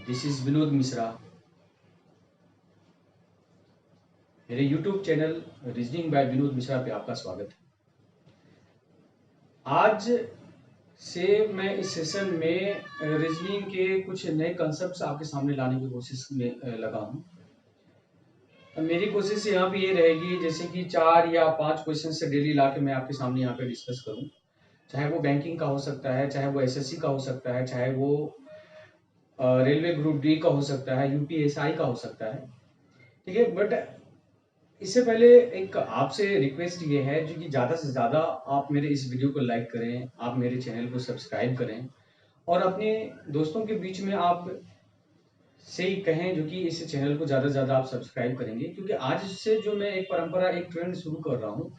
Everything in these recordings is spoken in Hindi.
This is Vinod Mishra. मेरे YouTube channel reasoning bye Vinod Mishra पे आपका स्वागत है। आज से मैं इस सेशन में रीजनिंग के कुछ नए कंसेप्ट्स आपके सामने लाने की कोशिश में लगा हूँ। मेरी कोशिश यहाँ पे ये रहेगी जैसे कि 4 या 5 क्वेश्चन से डेली ला के मैं आपके सामने यहाँ पे डिस्कस करूँ। चाहे वो बैंकिंग का हो सकता है, चाहे वो SSC का हो सकता है, चाहे वो रेलवे ग्रुप डी का हो सकता है, UPSI का हो सकता है। ठीक है, बट इससे पहले एक आपसे रिक्वेस्ट ये है जो कि ज़्यादा से ज़्यादा आप मेरे इस वीडियो को लाइक करें, आप मेरे चैनल को सब्सक्राइब करें और अपने दोस्तों के बीच में आप से ही कहें जो कि इस चैनल को ज़्यादा से ज़्यादा आप सब्सक्राइब करेंगे, क्योंकि आज से जो मैं एक परंपरा, एक ट्रेंड शुरू कर रहा हूँ,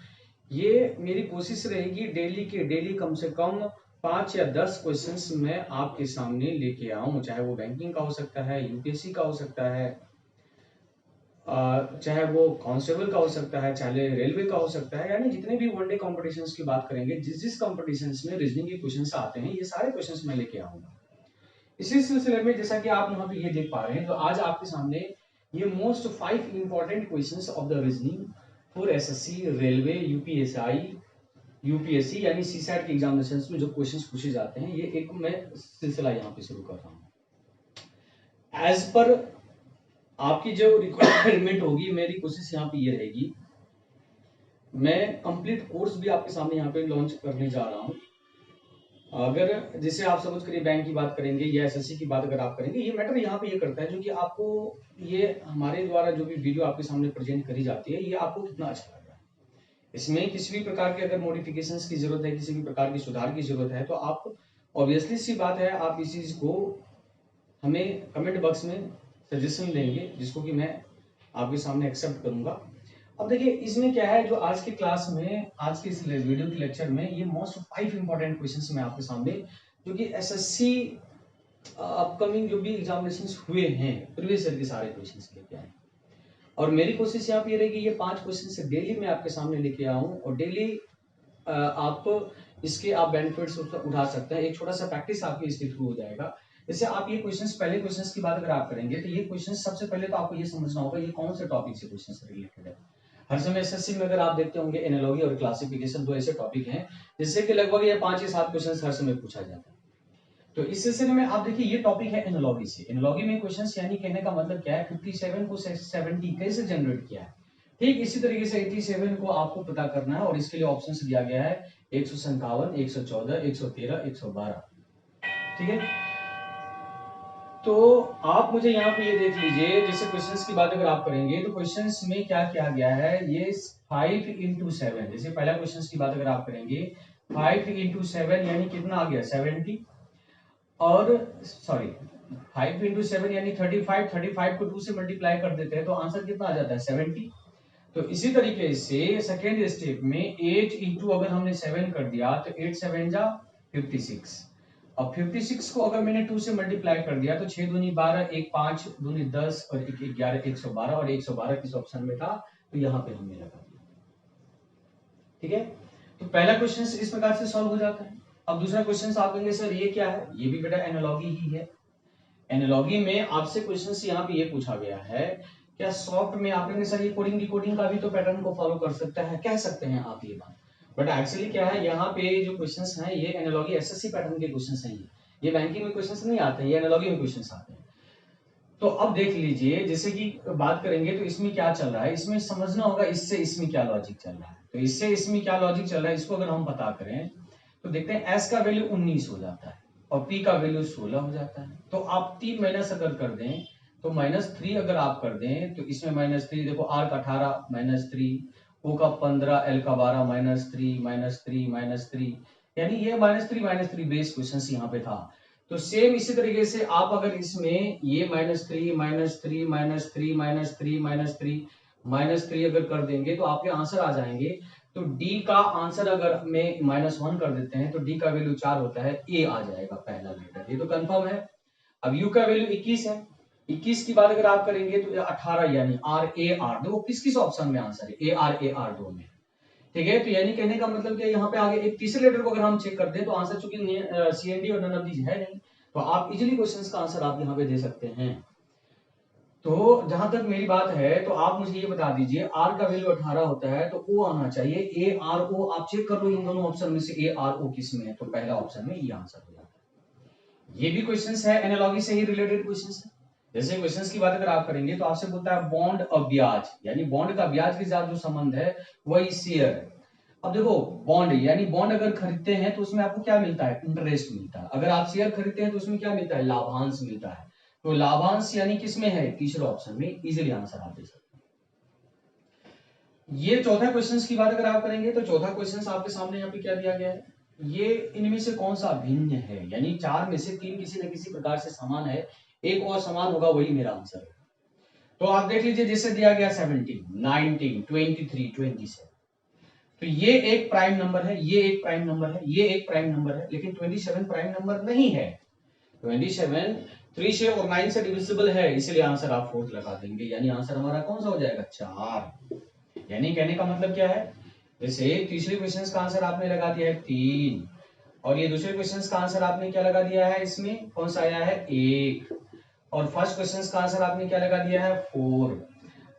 ये मेरी कोशिश रहेगी डेली के डेली कम से कम 5 या 10 क्वेश्चंस मैं आपके सामने लेके आऊँ। चाहे वो बैंकिंग का हो सकता है, UPSC का हो सकता है, चाहे वो कांस्टेबल का हो सकता है, चाहे रेलवे का हो सकता है, यानी जितने भी वनडे कॉम्पिटिशन्स की बात करेंगे, जिस कॉम्पिटिशन्स में रीजनिंग के क्वेश्चंस आते हैं, ये सारे क्वेश्चंस मैं लेके आऊंगा। इसी सिलसिले में जैसा कि आप यहाँ पे ये देख पा रहे हैं, तो आज आपके सामने ये most 5 important questions of the reasoning for SSC, railway, UPSI, UPSC यानी CSAT के एग्जामिनेशंस में जो क्वेश्चंस पूछे जाते हैं, ये एक मैं सिलसिला यहाँ पे शुरू कर रहा हूँ। एज पर आपकी जो रिक्वायरमेंट होगी, मेरी कोशिश यहाँ पे ये रहेगी, मैं कंप्लीट कोर्स भी आपके सामने यहाँ पे लॉन्च करने जा रहा हूँ। अगर जैसे आप सपोज करिए बैंक की बात करेंगे या SSC की बात अगर आप करेंगे, ये मैटर यहाँ पे ये करता है जो कि आपको ये हमारे द्वारा जो भी वीडियो आपके सामने प्रेजेंट करी जाती है, ये आपको कितना अच्छा लग रहा है। इसमें किसी भी प्रकार के अगर मॉडिफिकेशंस की जरूरत है, किसी भी प्रकार की सुधार की जरूरत है, तो आप ऑब्वियसली सी बात है, आप इस चीज को हमें कमेंट बॉक्स में सजेशन देंगे, जिसको कि मैं आपके सामने एक्सेप्ट करूंगा। अब देखिए इसमें क्या है, जो आज की क्लास में, आज के इस वीडियो के लेक्चर में, ये मोस्ट 5 इंपॉर्टेंट क्वेश्चंस मैं आपके सामने, जो कि SSC अपकमिंग जो भी एग्जामिनेशंस हुए हैं, प्रीवियस ईयर के सारे क्वेश्चंस लेके आए। और मेरी कोशिश यहाँ पे ये रहेगी, ये 5 क्वेश्चन से डेली मैं आपके सामने लेके आऊं और डेली आप इसके आप बेनिफिट्स उठा सकते हैं। एक छोटा सा प्रैक्टिस आपके इसके थ्रू हो जाएगा। जैसे आप ये क्वेश्चंस, पहले क्वेश्चंस की बात अगर आप करेंगे, तो ये क्वेश्चंस सबसे पहले तो आपको ये समझना होगा ये कौन से टॉपिक से क्वेश्चंस रिलेटेड है। हर समय SSC में अगर आप देखते होंगे, एनालॉजी और क्लासिफिकेशन 2 ऐसे टॉपिक हैं जिससे कि लगभग ये 5 या 7 क्वेश्चंस हर समय पूछा जाता है। तो इस सिलसिले में आप देखिए, ये टॉपिक है एनालॉजी से। एनालॉजी में क्वेश्चंस, यानी कहने का मतलब क्या है, 57 को 70 कैसे जनरेट किया है, ठीक इसी तरीके से 87 को आपको पता करना है। और इसके लिए ऑप्शंस दिया गया है 157, 114, 113, 112। ठीक है, तो आप मुझे यहाँ पे ये देख लीजिए, जैसे क्वेश्चंस की बात अगर आप करेंगे, तो क्वेश्चंस में क्या किया गया है, ये 5 into 7। जैसे पहला क्वेश्चंस की बात अगर आप करेंगे, 5 into 7 यानी कितना आ गया, 70। और सॉरी, 5 into 7 यानी 35। 35 को 2 से मल्टीप्लाई कर देते हैं तो आंसर कितना आ जाता है, 70। तो इसी तरीके से सेकेंड स्टेप में 8 इंटू अगर हमने 7 कर दिया, तो 8 7 जा 56। अब 56 को अगर मैंने 2 से मल्टीप्लाई कर दिया, तो 6 दूनी 12, 1 5 दूनी 10 और 1 11, 112। और 112 किस ऑप्शन में था, तो यहाँ पे हमने लगा दिया। ठीक है, तो पहला क्वेश्चन इस प्रकार से सॉल्व हो जाता है। अब दूसरा क्वेश्चन आप कहेंगे सर ये क्या है, ये भी बेटा एनालॉजी ही है। एनालॉजी में आपसे क्वेश्चन यहाँ पे ये पूछा गया है, क्या सॉफ्ट में आप कहेंगे सर ये कोडिंग डिकोडिंग का भी तो पैटर्न को फॉलो कर सकता है, कह सकते हैं आप ये बात। बट एक्चुअली क्या है, यहाँ पे जो क्वेश्चंस हैं, ये एनालॉजी SSC पैटर्न के क्वेश्चंस हैं। ये बैंकिंग में क्वेश्चंस नहीं आते हैं, ये एनालॉजी में क्वेश्चंस आते हैं। तो अब देख लीजिए, जैसे कि बात करेंगे तो इसमें क्या चल रहा है, इसमें समझना होगा इससे इसमें क्या लॉजिक चल रहा है। तो इससे इसमें क्या लॉजिक चल रहा है, इसको अगर हम पता करें तो देखते हैं, S का वैल्यू 19 हो जाता है और P का वैल्यू 16 हो जाता है। तो आप 3 माइनस अगर कर दें, तो -3 अगर आप कर दें, तो इसमें -3 देखो, R का 18 -3, O का 15, L का 12 -3 -3 यानी ये -3 बेस क्वेश्चन यहाँ पे था। तो सेम इसी तरीके से आप अगर इसमें ये -3 अगर कर देंगे, तो आपके आंसर आ जाएंगे। तो डी का आंसर अगर में -1 कर देते हैं, तो डी का वैल्यू 4 होता है, ए आ जाएगा पहला लेटर, ये तो कंफर्म है। अब यू का वैल्यू 21 है, 21 की बात अगर आप करेंगे तो 18 यानी RAR, देखो किस किस ऑप्शन में आंसर है, AR दो में। ठीक है, तो यानी कहने का मतलब क्या, यहाँ पे आगे एक तीसरे लेटर को अगर हम चेक करते हैं, तो आंसर चूंकि CND और नन ऑफ दीज है नहीं, तो आप इजीली क्वेश्चंस का आंसर आप यहाँ पे दे सकते हैं। तो जहां तक मेरी बात है तो आप मुझे ये बता दीजिए, आर का वैल्यू 18 होता है तो ओ आना चाहिए, ए आर ओ। आप चेक कर लो इन दोनों ऑप्शन में से ए आर ओ किस में है, तो पहला ऑप्शन में ये आंसर हो जाता है। ये भी क्वेश्चंस है, एनालॉजी से ही रिलेटेड क्वेश्चंस है। जैसे क्वेश्चंस की बात अगर आप करेंगे तो आपसे बोलता है बॉन्ड और ब्याज, यानी बॉन्ड का ब्याज के साथ जो संबंध है वही शेयर है। अब देखो बॉन्ड, यानी बॉन्ड अगर खरीदते हैं तो उसमें आपको क्या मिलता है, इंटरेस्ट मिलता है। अगर आप शेयर खरीदते हैं तो उसमें क्या मिलता है, लाभांश मिलता है। तो लाभांश यानी किसमें है, तीसरे ऑप्शन में। इजीली आंसर आप दे सकते हैं। ये चौथा क्वेश्चन की बात अगर आप करेंगे तो चौथा क्वेश्चन आपके सामने यहाँ पे क्या दिया गया है, ये इनमें से कौन सा भिन्न है, यानी चार में से तीन किसी न किसी प्रकार से समान है, एक और समान होगा, वही मेरा आंसर है। तो आप देख लीजिए, जैसे दिया गया 17, 19, 23, 27, तो ये एक प्राइम नंबर है, ये एक प्राइम नंबर है, ये एक प्राइम नंबर है, लेकिन 27 प्राइम नंबर नहीं है। 27 3 से और 9 से डिविजिबल है, इसलिए आंसर आप 4 लगा देंगे, यानी आंसर हमारा कौन सा हो जाएगा, 4। यानी कहने का मतलब क्या है, जैसे तीसरे क्वेश्चन का आंसर आपने लगा दिया है 3, और ये दूसरे क्वेश्चन का आंसर आपने क्या लगा दिया है, इसमें कौन सा आया है 1, और फर्स्ट क्वेश्चन का आंसर आपने क्या लगा दिया है 4।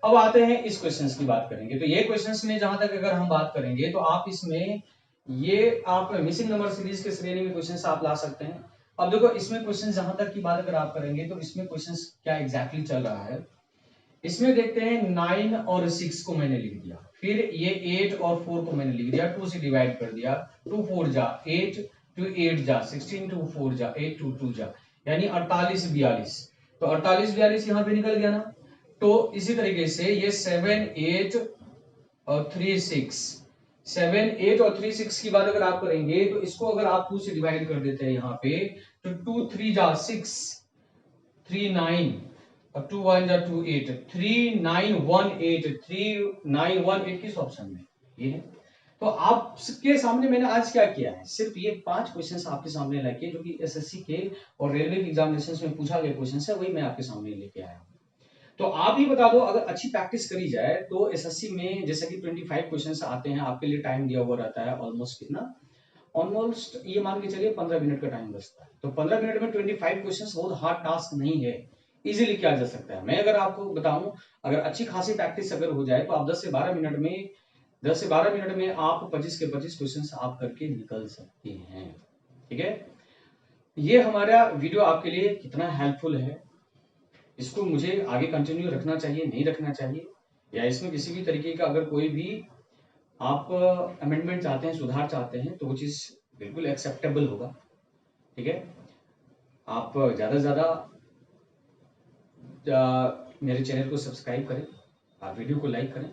अब आते हैं इस क्वेश्चन की बात करेंगे, तो ये क्वेश्चन में जहां तक अगर हम बात करेंगे तो आप इसमें ये आप मिसिंग नंबर सीरीज के श्रेणी में क्वेश्चन आप ला सकते हैं। अब देखो इसमें क्वेश्चन जहां तक की बात अगर आप करेंगे तो इसमें क्वेश्चन क्या एग्जैक्टली चल रहा है, इसमें देखते हैं 9 और 6 को मैंने लिख दिया, फिर ये 8 और 4 को मैंने लिख दिया, 2 से डिवाइड कर दिया, 2 4 जा 8, 2 8 जा 16, 2 4 जा 8, 2 2 जा, यानी 48 42। तो 48 42 यहाँ पे निकल गया ना। तो इसी तरीके से ये 7 8 और 3 6, 7 8 और 3 6 की बात अगर आप करेंगे तो इसको अगर आप 2 से डिवाइड कर देते हैं यहाँ पे, तो 2 3 जा 6, 3 9 और 2 1 जा 2 8, 3 9 1 8, 3 9 1 8 किस ऑप्शन में, ये है। तो आपके सामने मैंने आज क्या किया है, सिर्फ ये 5 क्वेश्चंस आपके सामने लेके, जो कि एसएससी के और रेलवे के एग्जामिनेशंस में पूछा गया क्वेश्चन है, वही मैं आपके सामने लेके आया हूँ। तो आप ही बता दो, अगर अच्छी प्रैक्टिस करी जाए तो एसएससी में जैसे कि 25 क्वेश्चंस आते हैं, आपके लिए टाइम दिया हुआ रहता है ऑलमोस्ट कितना, ऑलमोस्ट ये मान के चलिए 15 मिनट का टाइम बचता है। तो 15 मिनट में 25 क्वेश्चंस बहुत हार्ड टास्क नहीं है, इजीली किया जा सकता है। मैं अगर आपको बताऊं, अगर अच्छी खासी प्रैक्टिस अगर हो जाए तो आप 10 से 12 मिनट में आप 25 के 25 क्वेश्चंस आप करके निकल सकते हैं। ठीक है, ये हमारा वीडियो आपके लिए कितना हेल्पफुल है, इसको मुझे आगे कंटिन्यू रखना चाहिए, नहीं रखना चाहिए, या इसमें किसी भी तरीके का अगर कोई भी आप अमेंडमेंट चाहते हैं, सुधार चाहते हैं, तो वो चीज बिल्कुल एक्सेप्टेबल होगा। ठीक है, आप ज्यादा से ज्यादा मेरे चैनल को सब्सक्राइब करें, आप वीडियो को लाइक करें।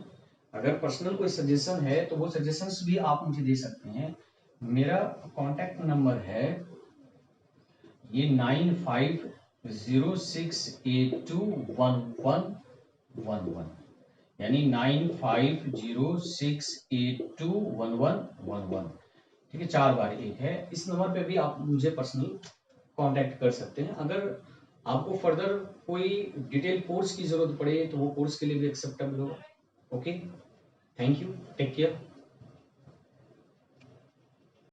अगर पर्सनल कोई सजेशन है तो वो सजेशंस भी आप मुझे दे सकते हैं। मेरा कॉन्टैक्ट नंबर है ये 9506821111, यानी 9506821111। ठीक है, 4 बार 1 है। इस नंबर पे भी आप मुझे पर्सनल कांटेक्ट कर सकते हैं। अगर आपको फर्दर कोई डिटेल कोर्स की जरूरत पड़े तो वो कोर्स के लिए भी एक्सेप्टेबल होगा। Okay, thank you, take care.